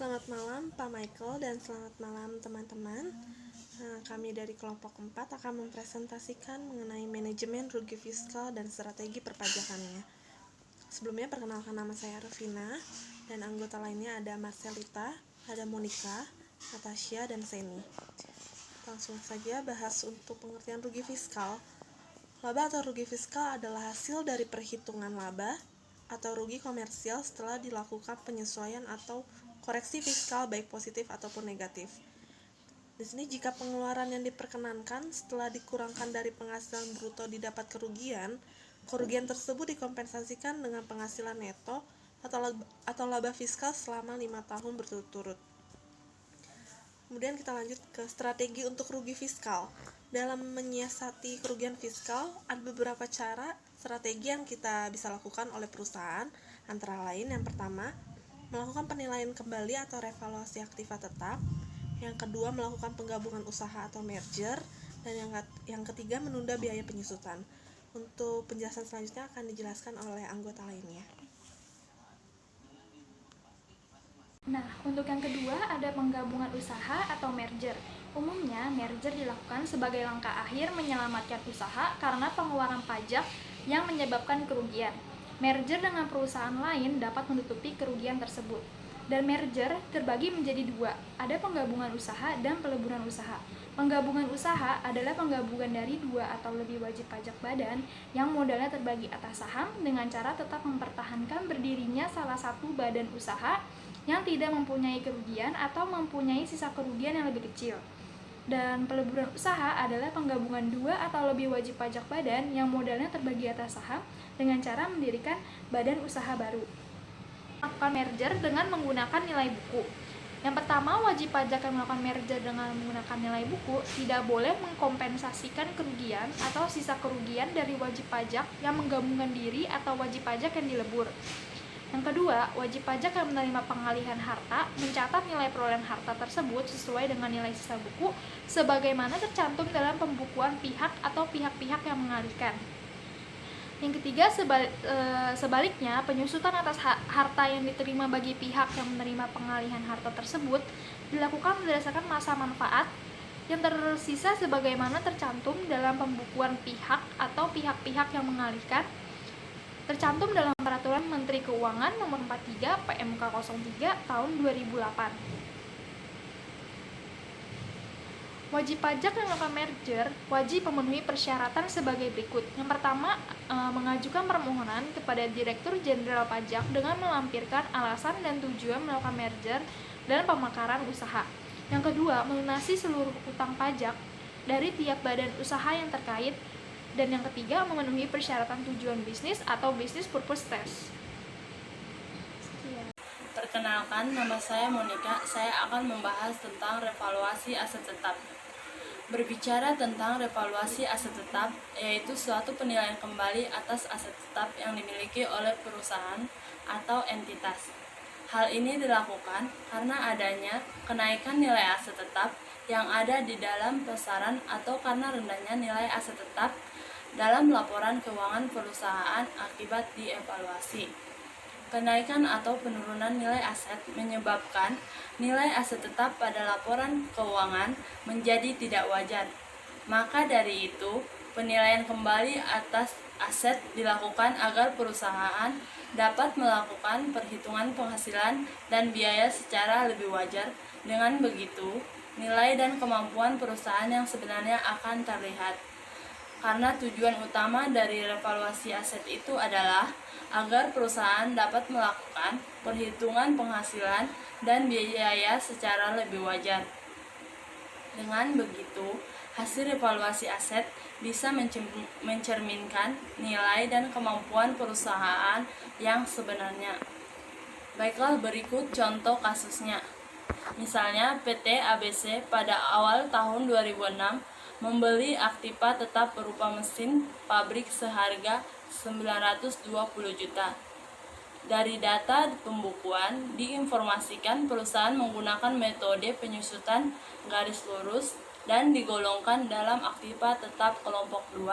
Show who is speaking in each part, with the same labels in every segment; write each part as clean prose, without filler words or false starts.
Speaker 1: Selamat malam Pak Michael dan selamat malam teman-teman. Kami dari kelompok 4 akan mempresentasikan mengenai manajemen rugi fiskal dan strategi perpajakannya. Sebelumnya perkenalkan, nama saya Revina dan anggota lainnya ada Marcelita, ada Monica, Natasha, dan Seni. Langsung saja bahas untuk pengertian rugi fiskal. Laba atau rugi fiskal adalah hasil dari perhitungan laba atau rugi komersial setelah dilakukan penyesuaian atau koreksi fiskal baik positif ataupun negatif. Di sini jika pengeluaran yang diperkenankan setelah dikurangkan dari penghasilan bruto didapat kerugian tersebut dikompensasikan dengan penghasilan neto atau laba fiskal selama 5 tahun berturut-turut. Kemudian kita lanjut ke strategi untuk rugi fiskal. Dalam menyiasati kerugian fiskal, ada beberapa cara strategi yang kita bisa lakukan oleh perusahaan, antara lain yang pertama, melakukan penilaian kembali atau revaluasi aktiva tetap. Yang kedua, melakukan penggabungan usaha atau merger. Dan yang ketiga, menunda biaya penyusutan. Untuk penjelasan selanjutnya akan dijelaskan oleh anggota lainnya.
Speaker 2: Nah, untuk yang kedua ada penggabungan usaha atau merger. Umumnya, merger dilakukan sebagai langkah akhir menyelamatkan usaha karena pengeluaran pajak yang menyebabkan kerugian. Merger dengan perusahaan lain dapat menutupi kerugian tersebut. Dan merger terbagi menjadi dua, ada penggabungan usaha dan peleburan usaha. Penggabungan usaha adalah penggabungan dari dua atau lebih wajib pajak badan yang modalnya terbagi atas saham dengan cara tetap mempertahankan berdirinya salah satu badan usaha yang tidak mempunyai kerugian atau mempunyai sisa kerugian yang lebih kecil. Dan peleburan usaha adalah penggabungan dua atau lebih wajib pajak badan yang modalnya terbagi atas saham dengan cara mendirikan badan usaha baru. Melakukan merger dengan menggunakan nilai buku. Yang pertama, wajib pajak yang melakukan merger dengan menggunakan nilai buku tidak boleh mengkompensasikan kerugian atau sisa kerugian dari wajib pajak yang menggabungkan diri atau wajib pajak yang dilebur. Yang kedua, wajib pajak yang menerima pengalihan harta mencatat nilai perolehan harta tersebut sesuai dengan nilai sisa buku sebagaimana tercantum dalam pembukuan pihak atau pihak-pihak yang mengalihkan. Yang ketiga, sebaliknya, penyusutan atas harta yang diterima bagi pihak yang menerima pengalihan harta tersebut dilakukan berdasarkan masa manfaat yang tersisa sebagaimana tercantum dalam pembukuan pihak atau pihak-pihak yang mengalihkan, tercantum dalam Peraturan Menteri Keuangan Nomor 43 PMK 03 Tahun 2008. Wajib pajak yang melakukan merger wajib memenuhi persyaratan sebagai berikut. Yang pertama, mengajukan permohonan kepada Direktur Jenderal Pajak dengan melampirkan alasan dan tujuan melakukan merger dan pemekaran usaha. Yang kedua, melunasi seluruh utang pajak dari tiap badan usaha yang terkait. Dan yang ketiga, memenuhi persyaratan tujuan bisnis atau business purpose test.
Speaker 3: Perkenalkan, nama saya Monica. Saya akan membahas tentang revaluasi aset tetap. Berbicara tentang revaluasi aset tetap, yaitu suatu penilaian kembali atas aset tetap yang dimiliki oleh perusahaan atau entitas. Hal ini dilakukan karena adanya kenaikan nilai aset tetap yang ada di dalam pasaran atau karena rendahnya nilai aset tetap dalam laporan keuangan perusahaan akibat dievaluasi. Kenaikan atau penurunan nilai aset menyebabkan nilai aset tetap pada laporan keuangan menjadi tidak wajar. Maka dari itu, penilaian kembali atas aset dilakukan agar perusahaan dapat melakukan perhitungan penghasilan dan biaya secara lebih wajar. Dengan begitu, nilai dan kemampuan perusahaan yang sebenarnya akan terlihat. Karena tujuan utama dari revaluasi aset itu adalah agar perusahaan dapat melakukan perhitungan penghasilan dan biaya secara lebih wajar. Dengan begitu, hasil revaluasi aset bisa mencerminkan nilai dan kemampuan perusahaan yang sebenarnya. Baiklah, berikut contoh kasusnya. Misalnya, PT ABC pada awal tahun 2006 membeli aktiva tetap berupa mesin pabrik seharga 920 juta. Dari data pembukuan, diinformasikan perusahaan menggunakan metode penyusutan garis lurus dan digolongkan dalam aktiva tetap kelompok 2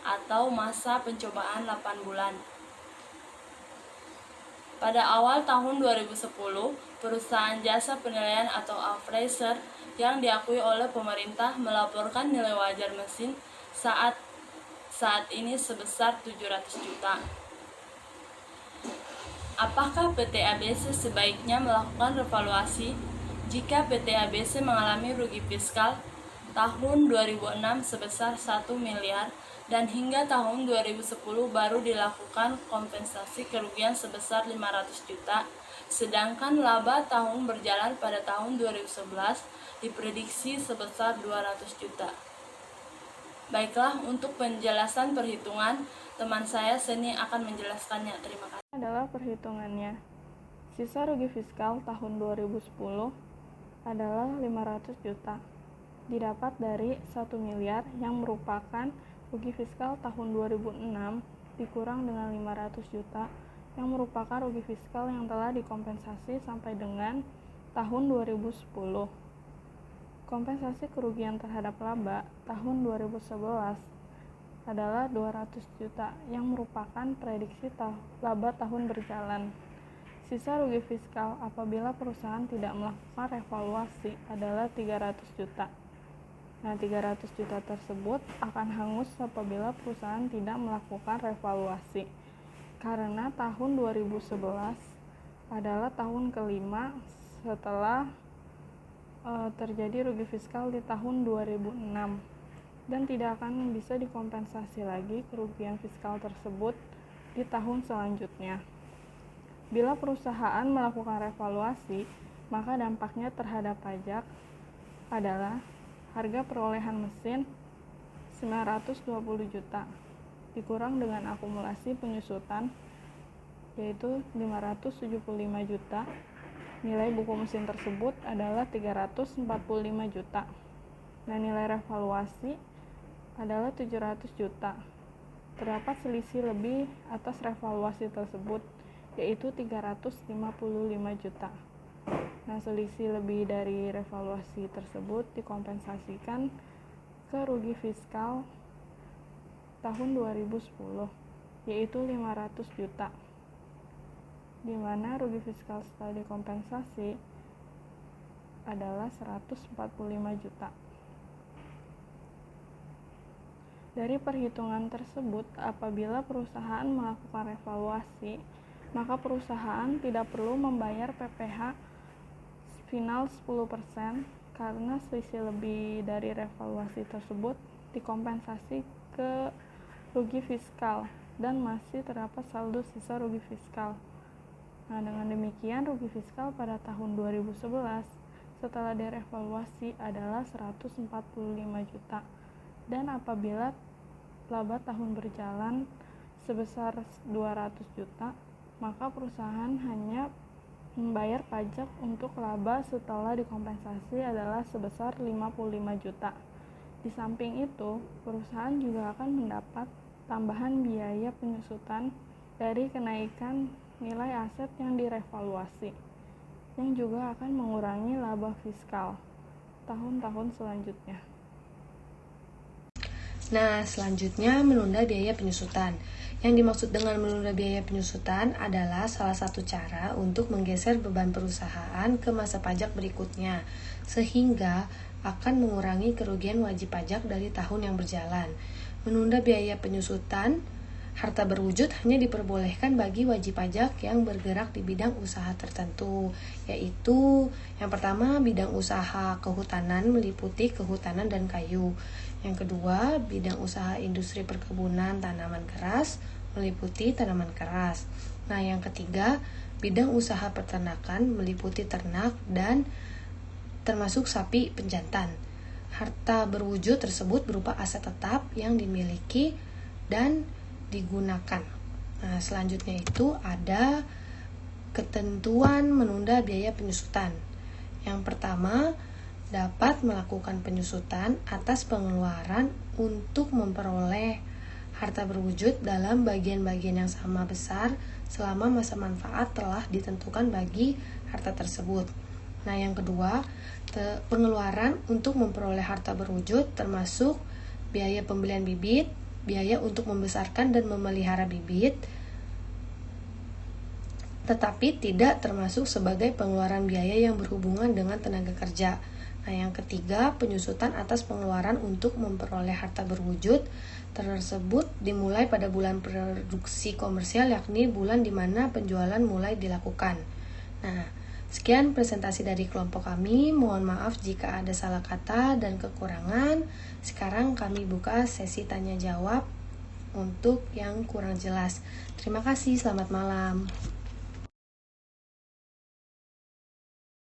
Speaker 3: atau masa pencobaan 8 bulan. Pada awal tahun 2010, perusahaan jasa penilaian atau appraiser yang diakui oleh pemerintah melaporkan nilai wajar mesin saat ini sebesar 700 juta. Apakah PT ABC sebaiknya melakukan revaluasi? Jika PT ABC mengalami rugi fiskal tahun 2006 sebesar 1 miliar dan hingga tahun 2010 baru dilakukan kompensasi kerugian sebesar 500 juta, sedangkan laba tahun berjalan pada tahun 2011 diprediksi sebesar 200 juta. Baiklah, untuk penjelasan perhitungan, teman saya Seni akan menjelaskannya. Terima kasih.
Speaker 1: Adalah perhitungannya. Sisa rugi fiskal tahun 2010 adalah 500 juta. Didapat dari 1 miliar yang merupakan rugi fiskal tahun 2006 dikurang dengan 500 juta yang merupakan rugi fiskal yang telah dikompensasi sampai dengan tahun 2010. Kompensasi kerugian terhadap laba tahun 2011 adalah 200 juta yang merupakan prediksi laba tahun berjalan. Sisa rugi fiskal apabila perusahaan tidak melakukan revaluasi adalah 300 juta. Nah, 300 juta tersebut akan hangus apabila perusahaan tidak melakukan revaluasi. Karena tahun 2011 adalah tahun kelima setelah terjadi rugi fiskal di tahun 2006. Dan tidak akan bisa dikompensasi lagi kerugian fiskal tersebut di tahun selanjutnya. Bila perusahaan melakukan revaluasi, maka dampaknya terhadap pajak adalah harga perolehan mesin 920 juta dikurang dengan akumulasi penyusutan yaitu 575 juta. Nilai buku mesin tersebut adalah 345 juta. Nah, nilai revaluasi adalah 700 juta. Terdapat selisih lebih atas revaluasi tersebut, yaitu 355 juta. Nah, selisih lebih dari revaluasi tersebut dikompensasikan ke rugi fiskal tahun 2010, yaitu 500 juta. Di mana rugi fiskal setelah dikompensasi adalah 145 juta. Dari perhitungan tersebut, apabila perusahaan melakukan revaluasi, maka perusahaan tidak perlu membayar PPh final 10% karena selisih lebih dari revaluasi tersebut dikompensasi ke rugi fiskal dan masih terdapat saldo sisa rugi fiskal. Nah, dengan demikian rugi fiskal pada tahun 2011 setelah direvaluasi adalah 145 juta. Dan apabila laba tahun berjalan sebesar 200 juta, maka perusahaan hanya membayar pajak untuk laba setelah dikompensasi adalah sebesar 55 juta. Di samping itu, perusahaan juga akan mendapat tambahan biaya penyusutan dari kenaikan nilai aset yang direvaluasi, yang juga akan mengurangi laba fiskal tahun-tahun selanjutnya.
Speaker 4: Nah, selanjutnya menunda biaya penyusutan. Yang dimaksud dengan menunda biaya penyusutan adalah salah satu cara untuk menggeser beban perusahaan ke masa pajak berikutnya, sehingga akan mengurangi kerugian wajib pajak dari tahun yang berjalan. Menunda biaya penyusutan harta berwujud hanya diperbolehkan bagi wajib pajak yang bergerak di bidang usaha tertentu, yaitu yang pertama bidang usaha kehutanan meliputi kehutanan dan kayu. Yang kedua, bidang usaha industri perkebunan tanaman keras meliputi tanaman keras. Nah, yang ketiga, bidang usaha peternakan meliputi ternak dan termasuk sapi penjantan. Harta berwujud tersebut berupa aset tetap yang dimiliki dan digunakan. Nah, selanjutnya itu ada ketentuan menunda biaya penyusutan. Yang pertama, dapat melakukan penyusutan atas pengeluaran untuk memperoleh harta berwujud dalam bagian-bagian yang sama besar selama masa manfaat telah ditentukan bagi harta tersebut. Nah, yang kedua, pengeluaran untuk memperoleh harta berwujud termasuk biaya pembelian bibit, biaya untuk membesarkan dan memelihara bibit, tetapi tidak termasuk sebagai pengeluaran biaya yang berhubungan dengan tenaga kerja. Nah, yang ketiga, penyusutan atas pengeluaran untuk memperoleh harta berwujud tersebut dimulai pada bulan produksi komersial, yakni bulan di mana penjualan mulai dilakukan. Nah, sekian presentasi dari kelompok kami. Mohon maaf jika ada salah kata dan kekurangan. Sekarang kami buka sesi tanya jawab untuk yang kurang jelas. Terima kasih, selamat malam.